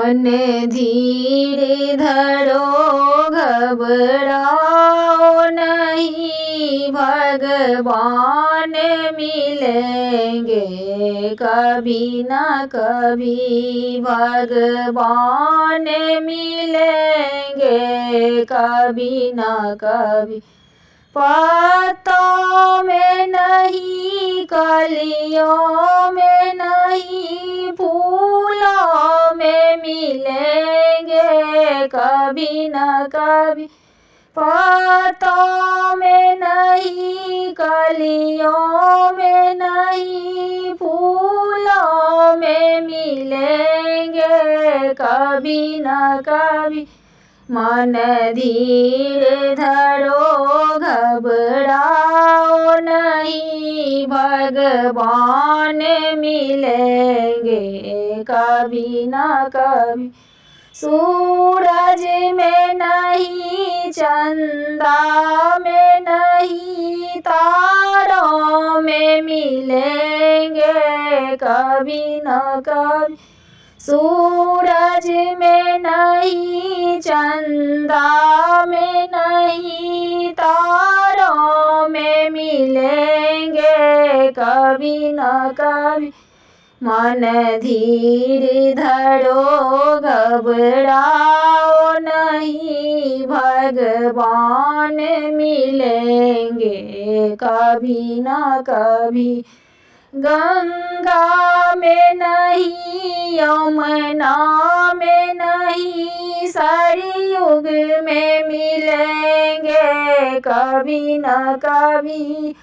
मन धीरे धरो घबराओ नहीं, भगवान मिलेंगे कभी न कभी, भगवान मिलेंगे कभी न कभी। पत्तों में नहीं, कलियों में नहीं, फूलों में मिलेंगे कभी न कभी। पत्तों में नहीं, कलियों में नहीं, फूलों में मिलेंगे कभी न कभी। मन धीरे धरो घबराओ नहीं, भगवान मिलेंगे कभी न कभी। सूरज में नहीं, चंदा में नहीं, तारों में मिलेंगे कभी न कभी। सूरज में नहीं, चंदा में नहीं, तारों में मिलेंगे कभी न कभी। मन धीरे धरो घबराओ नहीं, भगवान मिलेंगे कभी न कभी। गंगा में नहीं, यमुना में नहीं, सरयुग में मिलेंगे कभी न कभी।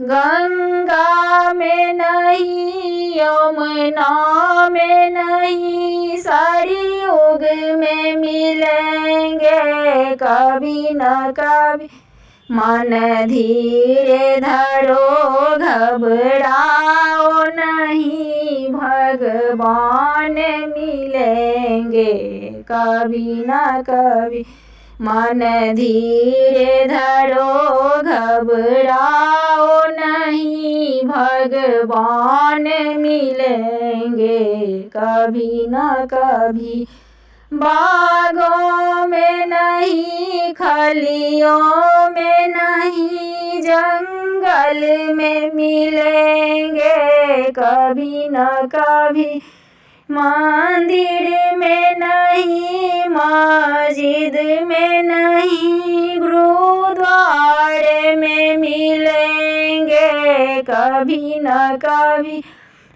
गंगा में नहीं, यमुना में नहीं, सरयुग में मिलेंगे कभी न कभी। मन धीरे धरो घबराओ नहीं, भगवान मिलेंगे कभी न कभी। मन धीरे धरो घबराओ नहीं, भगवान मिलेंगे कभी न कभी। बागों में नहीं, खलियों में नहीं, जंगल में मिलेंगे कभी न कभी। मंदिर में नहीं, मस्जिद में नहीं, गुरुद्वारे में मिलेंगे कभी न कभी।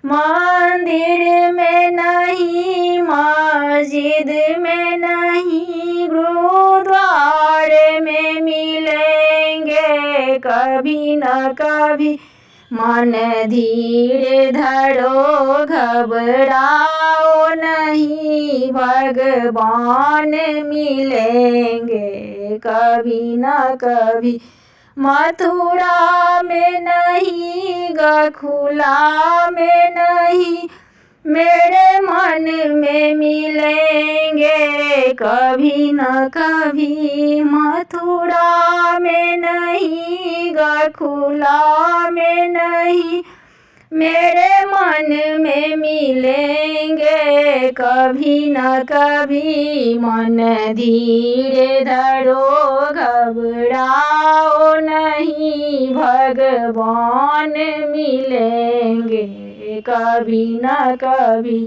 मंदिर में नहीं, मस्जिद में नहीं, गुरुद्वारे में मिलेंगे कभी न कभी। मन धीरे धरो घबराओ नहीं, भगवान मिलेंगे कभी न कभी। मथुरा में नहीं, गोकुला में नहीं, मेरे मन में मिलेंगे कभी न कभी। मथुरा में नहीं, गोकुला में नहीं, मेरे मन में मिलेंगे कभी न कभी। मन धीरे धरो घबराओ नहीं, भगवान मिलेंगे कभी न कभी।